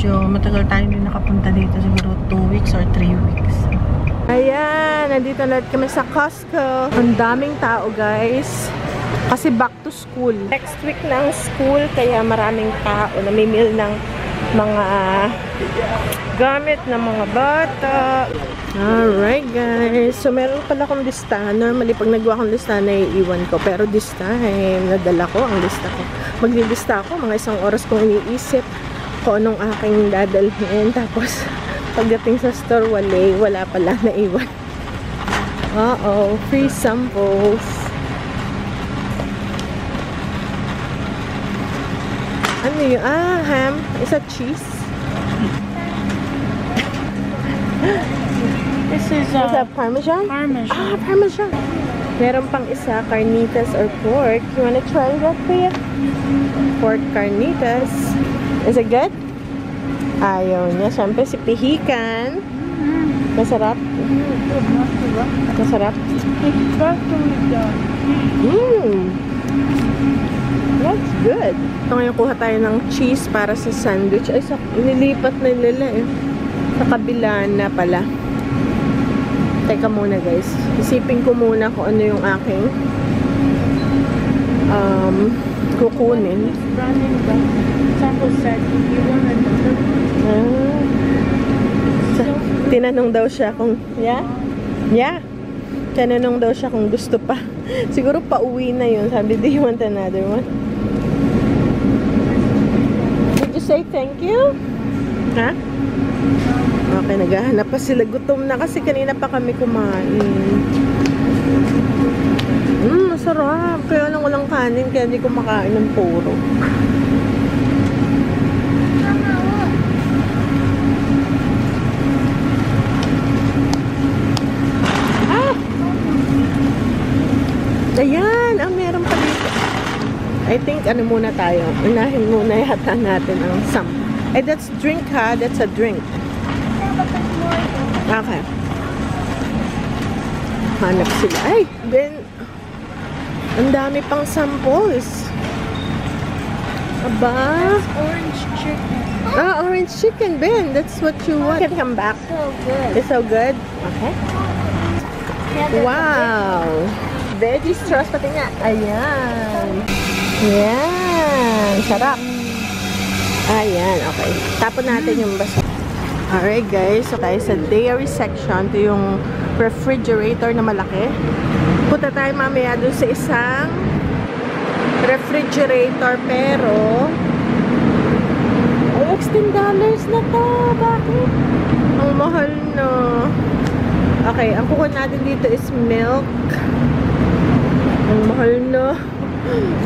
medyo matagal tayo din nakapunta dito. Siguro 2 weeks or 3 weeks. Ayan, nandito na kami sa Costco. Ang daming tao, guys. Kasi back to school. Next week na ang school, kaya maraming tao. Namimil ng mga gamit ng mga bata. Alright, guys. So, meron pala akong listahan. Normally, pag nagawa akong listahan, naiiwan ko. Pero this time, nadala ko ang lista ko. Maglilista ako, mga 1 oras kong iniisip kung anong aking dadalhin. Tapos, pagdating sa store, wala pala, naiwan. Uh-oh, free samples. Ano yun? Ah, ham. Is that cheese? This is that Parmesan? Parmesan. Ah, Parmesan. Meron pang isa, carnitas or pork. You wanna try that, Kuya? Pork carnitas. Is it good? Ayaw niya. Siyempre, si pihikan. Masarap. Masarap. That's good. So, ngayon kuha tayo ng cheese para sa sandwich. Ay, inilipat na nila eh. Sa kabila na pala. Teka muna, guys. Isipin ko muna kung ano yung aking kukunin. Tinanong daw siya kung tinanong daw siya kung gusto pa. Siguro pa-uwi na yun. Sabi, do you want another one? Did you say thank you? Ha? Okay, naghahanap pa sila. Gutom na kasi kanina pa kami kumain. Masarap. Kaya lang walang kanin, kaya hindi ko makain ng puro. Ayan, meron pa dito. I think, ano muna tayo? Unahin muna yata natin ang that's drink, ha? That's a drink. Okay. Hanap sila. Ay, then, ang dami pang samples. Aba. That's orange chicken. Ah, orange chicken, Ben. That's what you want. Can come back. So good. It's so good? Okay. Wow. Veggie straws pati nga. Ayan. Ayan. Sarap. Ayan. Okay. Tapon natin yung baso. Alright, guys. So, tayo sa dairy section. Ito yung refrigerator na malaki. Punta tayo mamaya doon sa isang refrigerator. Pero, ay, $16 na to. Bakit? Ang mahal na. Okay. Ang kukuha natin dito is milk. Ang mahal na.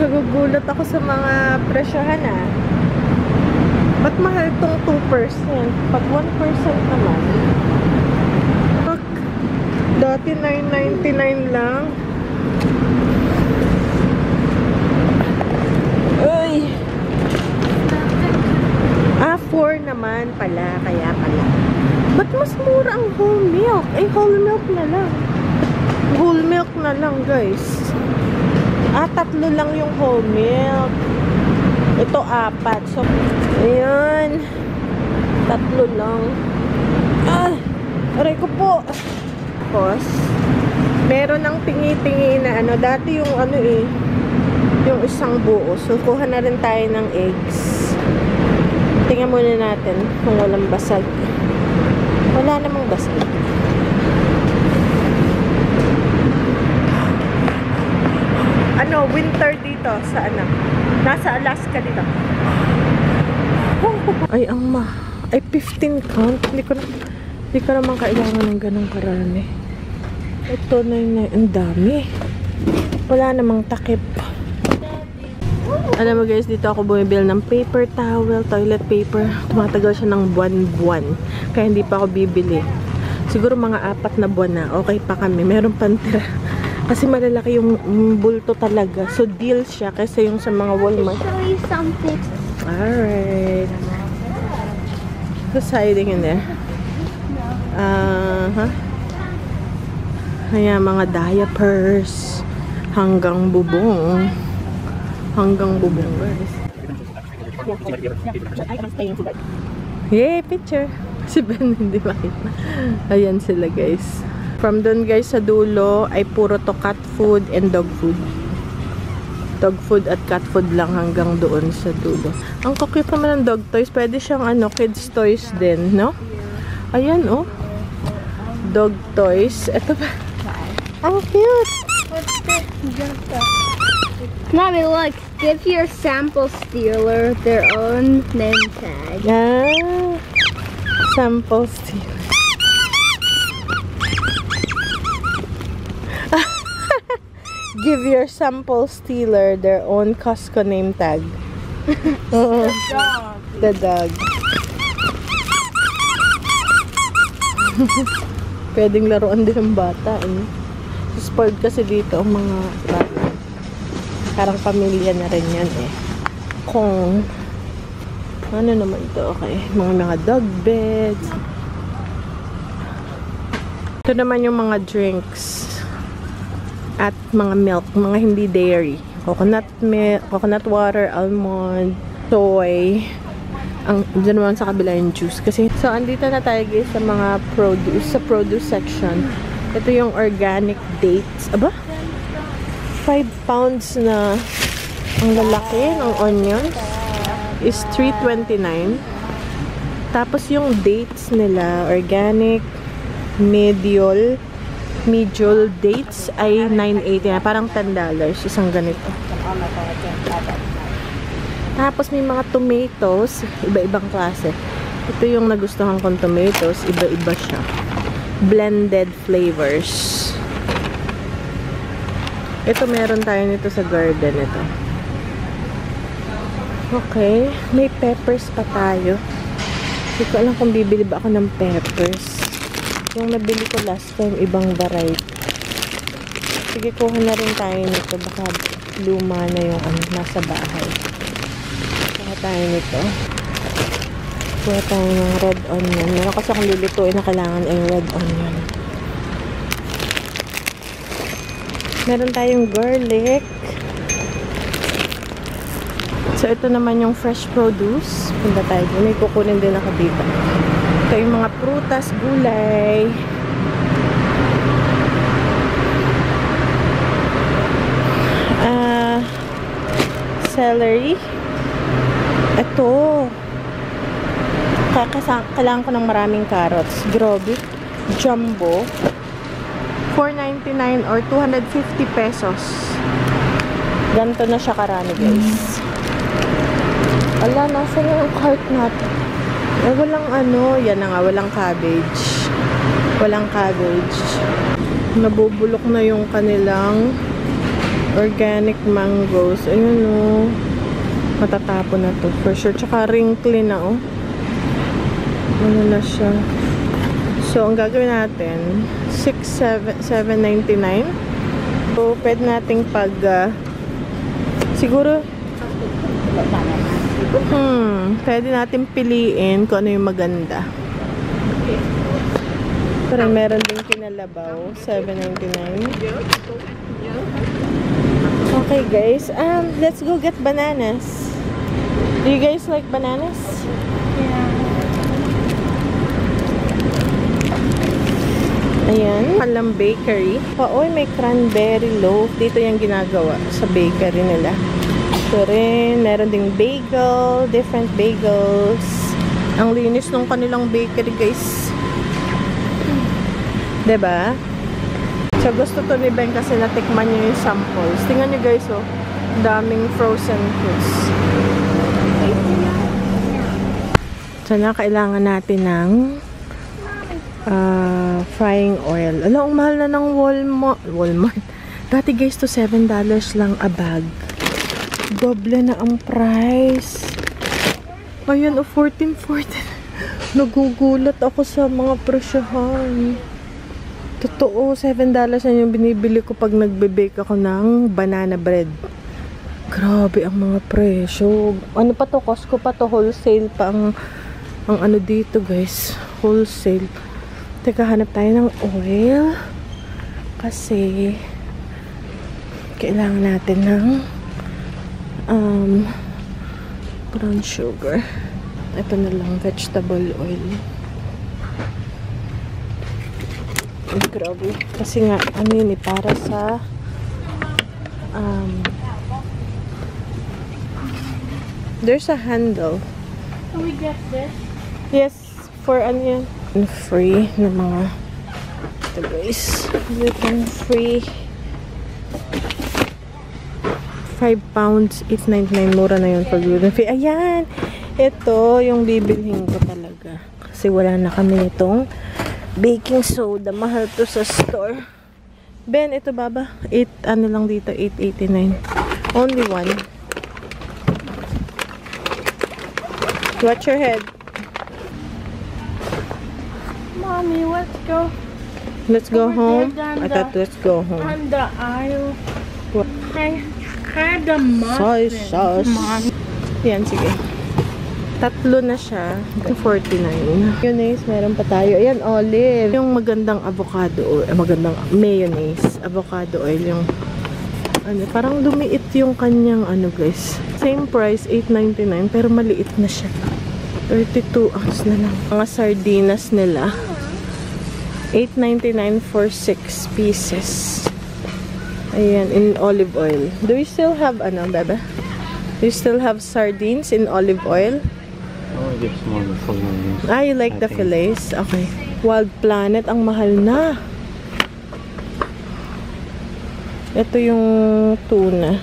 Nagugulat ako sa mga presyohan, ah. Ba't mahal tong 2%? Pag 1% naman. Look, dati $9.99 lang. Uy! 4 naman pala. Kaya pala. Ba't mas mura ang whole milk? Eh, whole milk na lang. Whole milk na lang, guys. 3 lang yung whole milk. Ito 4. So, ayan. 3 lang. Aray ko po. Tapos, meron ng tingi-tingi na ano. Dati yung ano eh, yung isang buo. So, kuha na rin tayo ng eggs. Tingnan muna natin kung walang basag. Wala namang basag. Ano, winter dito sa ano? Nasa Alaska dito. Ay, ay 15 count. Hindi ko naman kailangan ng ganong karami. Ito na yun, ang dami. Wala namang takip. Alam mo guys, dito ako bumibili ng paper towel, toilet paper. Tumatagal siya ng buwan-buwan. Kaya hindi pa ako bibili. Siguro mga 4 na buwan na. Okay pa kami. Meron pantira. Kasi malalaki yung bulto talaga. So, deal siya kasi yung sa mga Walmart. I'll show you something. Alright. Who's hiding in there? Ayan, mga diapers. Hanggang bubong. Hanggang bubong, guys. Yay, picture! Si Ben hindi makita. Ayan sila guys. From doon guys sa dulo ay puro to cat food and dog food. Dog food at cat food lang hanggang doon sa dulo. Ang cute naman ng dog toys. Pwede siyang kids toys din, no? Ayan, oh. Dog toys. Ito ba? Ang cute! What's this? Mommy, look. Give your sample stealer their own name tag. Ah, sample stealer. Give your sample stealer their own Costco name tag. The dog. Pwedeng laruan din ng bata. Spoiled kasi dito ang mga bata. Parang pamilya na rin yan Kung ano naman to, okay. Mga dog beds. Ito naman yung mga drinks at mga milk, mga hindi dairy. Coconut milk, coconut water, almond, soy. Diyan naman sa kabila yung juice. So, andito na tayo guys sa mga produce, sa produce section. Ito yung organic dates. Aba? 5 pounds na ang lalaki ng onions is $3.29. Tapos yung dates nila, organic, medial dates ay $9.80. Parang $10 isang ganito. Tapos may mga tomatoes, iba-ibang klase. Ito yung nagustuhan kong tomatoes, iba-iba siya. Blended flavors. Ito meron tayo nito sa garden ito. Okay, may peppers pa tayo. Hindi ko alam kung bibili ba ako ng peppers. Yung nabili ko last time, ibang variety. Sige, kuha na rin tayo nito. Baka luma na yung nasa bahay. Kuha tayo nito. Kuha tayo ng red onion. Meron kasi akong lulutuin na kailangan ay red onion. Meron tayong garlic. So, ito naman yung fresh produce. Punta tayo. May kukunin din ako dito. Ito yung mga prutas, gulay. Celery. Ito. Kailangan ko ng maraming carrots. Grabe. Jumbo. $4.99 or 250 pesos. Ganito na siya karami, guys. Ala, nasa na yung cart natin? Walang yan na nga, walang cabbage. Walang cabbage. Nabubulok na yung kanilang organic mangoes. Ayun, matatapon na to. For sure. Tsaka wrinkly na, Ano na siya. So, ang gagawin natin, $7.99. So, pwede nating siguro, pwede natin piliin kung ano yung maganda. Pero meron din kinalabaw, $7.99. Okay, guys. Let's go get bananas. Do you guys like bananas? Ayan, Alam Bakery. Oy, may cranberry loaf. Dito yung ginagawa sa bakery nila. Ito rin, meron ding bagel, different bagels. Ang linis ng kanilang bakery, guys. Diba? So, gusto to ni Ben kasi natikman niyo yung samples. Tingnan niyo, guys, daming frozen foods. So, na kailangan natin ng frying oil. Ala, ang mahal na ng Walmart. Dati, guys, to $7 lang a bag. Doble na ang price. Ayan, $14.14. Nagugulat ako sa mga presyohan. Totoo, $7 na yung binibili ko pag nagbe-bake ako ng banana bread. Grabe ang mga presyo. Ano pa to? Costco pa to. Wholesale pa ang ano dito, guys. Wholesale. Teka, hanap tayo ng oil. Kasi kailangan natin ng brown sugar. Ito na lang, vegetable oil. Ay, grabe. Kasi nga, ano yun eh, para sa there's a handle. Can we get this? Yes, for ano yan? Free na mga ito guys. Gluten free. 5 pounds, 8.99. Mura na yun for gluten free. Ayan! Ito yung bibilhin ko talaga. Kasi wala na kami nitong baking soda. Mahal to sa store. Ben, ito baba. 8, ano lang dito, 8.89. Only one. Watch your head. Mommy, let's go. Let's go Over home. there, I thought let's go home. On the aisle. What? I had the muffin. Sauce. Mom. Yan, sige. Tatlo na siya. 249. Mayonnaise, meron pa tayo. Ayan, olive. Yung magandang avocado oil. Magandang mayonnaise. Avocado oil. Yung ano, parang lumiit yung kanyang ano guys. Same price, 8.99. Pero maliit na siya. 32 ounce na lang. Mga sardinas nila. 8.99 for 6 pieces. Ayan, in olive oil. Do you still have, ano, bebe? Do you still have sardines in olive oil? Oh, I get more of the fillets. Ah, you like the fillets? Okay. Wild Planet, ang mahal na. Ito yung tuna.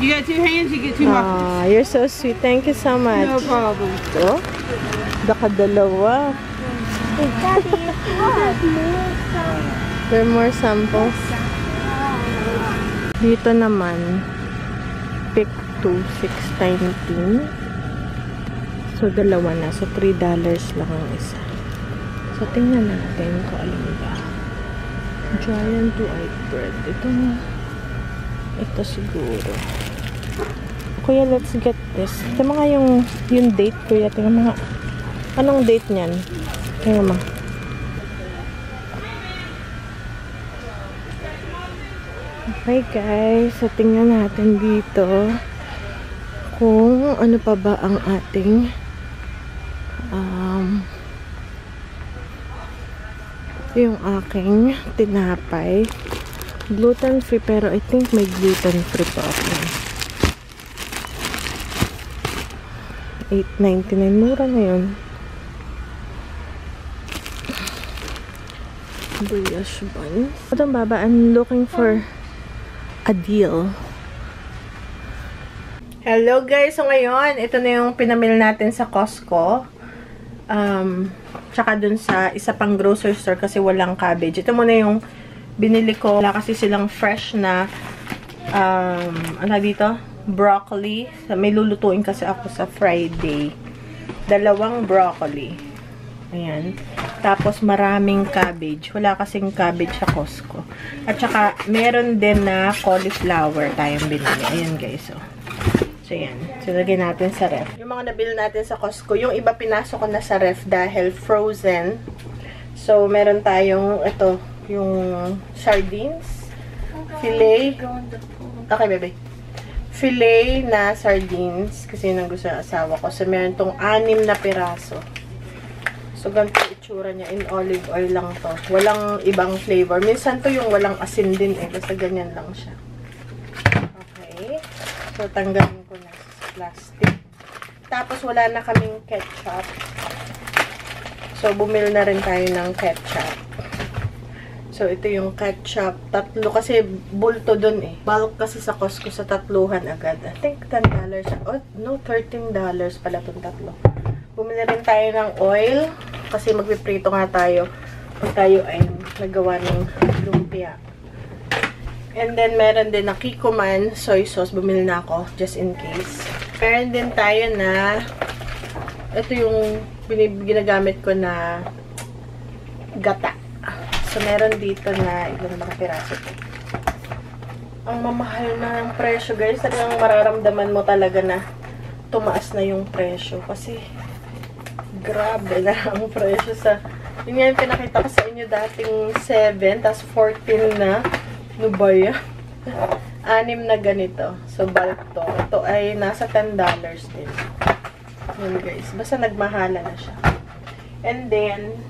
You got 2 hands, you get 2 muffins. Ah, you're so sweet. Thank you so much. No problem. Oh, dalawa. There are more samples. Dito naman, pick 2, 6.19. So, dalawa na. So, $3 lang ang isa. So, tingnan natin kung alin ba. Giant white bread. Ito siguro. Kuya, let's get this. Ito mga yung date, kuya. Tingnan mga, anong date niyan? Tingnan mo. Okay guys, so tingnan natin dito kung ano pa ba ang ating yung aking tinapay. Gluten free, pero I think may gluten free pa ako. 8.99, mura na yun. Brioche buns. Ito baba, I'm looking for a deal. Hello guys! So ngayon, ito na yung pinamili natin sa Costco. Tsaka dun sa isa pang grocery store kasi walang cabbage. Ito muna yung binili ko. Wala kasi silang fresh na ano dito? Broccoli. May lulutuin kasi ako sa Friday. 2 broccoli. Ayan. Tapos maraming cabbage. Wala kasing cabbage sa Costco. At saka meron din na cauliflower tayong binili. Ayan guys. So yan. So lagyan natin sa ref. Yung mga nabili natin sa Costco, yung iba pinasok ko na sa ref dahil frozen. So meron tayong ito, yung sardines, filet. Okay, bebe. Filet na sardines kasi yun ang gusto ng asawa ko. So meron tong 6 na piraso. So, ganito itsura niya. In olive oil lang to. Walang ibang flavor. Minsan to yung walang asin din eh. Basta ganyan lang siya. Okay. So, tanggalin ko na sa plastic. Tapos, wala na kaming ketchup. So, bumili na rin tayo ng ketchup. So, ito yung ketchup. 3 kasi bulto dun eh. Bulk kasi sa Costco sa 3 agad. I think $10 siya. Oh, no, $13 pala itong 3. Bumili rin tayo ng oil kasi magpiprito nga tayo pag tayo ay nagawa ng lumpia. And then, meron din na Kikkoman soy sauce. Bumili na ako just in case. Meron din tayo na ito yung ginagamit ko na gata. So, meron dito na ilang mga piraso. Ang mamahal na ng presyo, guys. Talagang mararamdaman mo talaga na tumaas na yung presyo. Kasi grabe na ang presyo sa... Yun nga yung pinakita ko sa inyo dating 7, tapos 14 na. Ano ba yan? 6 na ganito. So, bulk to. Ito ay nasa $10 din. Yun guys. Basta nagmahala na siya. And then,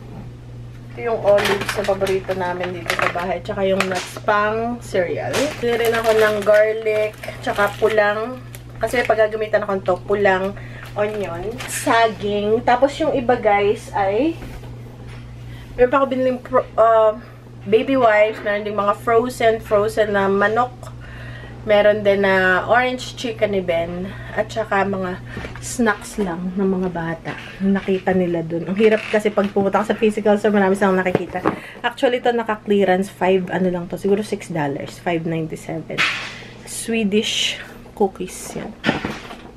ito yung olives na paborito namin dito sa bahay. Tsaka yung nuts pang cereal. Bili rin ako ng garlic. Tsaka pulang. Kasi pag gagamitan ako nito, pulang onion. Saging. Tapos yung iba guys ay meron pa ako biniling baby wipes. Meron din mga frozen na manok. Meron din na orange chicken ni Ben. At saka mga snacks lang ng mga bata. Nakita nila dun. Ang hirap kasi pag pumunta ka sa physical store, marami silang nakikita. Actually, ito naka-clearance. Ano lang to. Siguro $6. $5.97. Swedish cookies yan.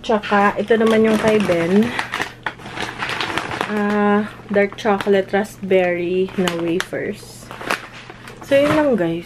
Tsaka, ito naman yung kay Ben. Dark chocolate raspberry na wafers. So, yun lang guys.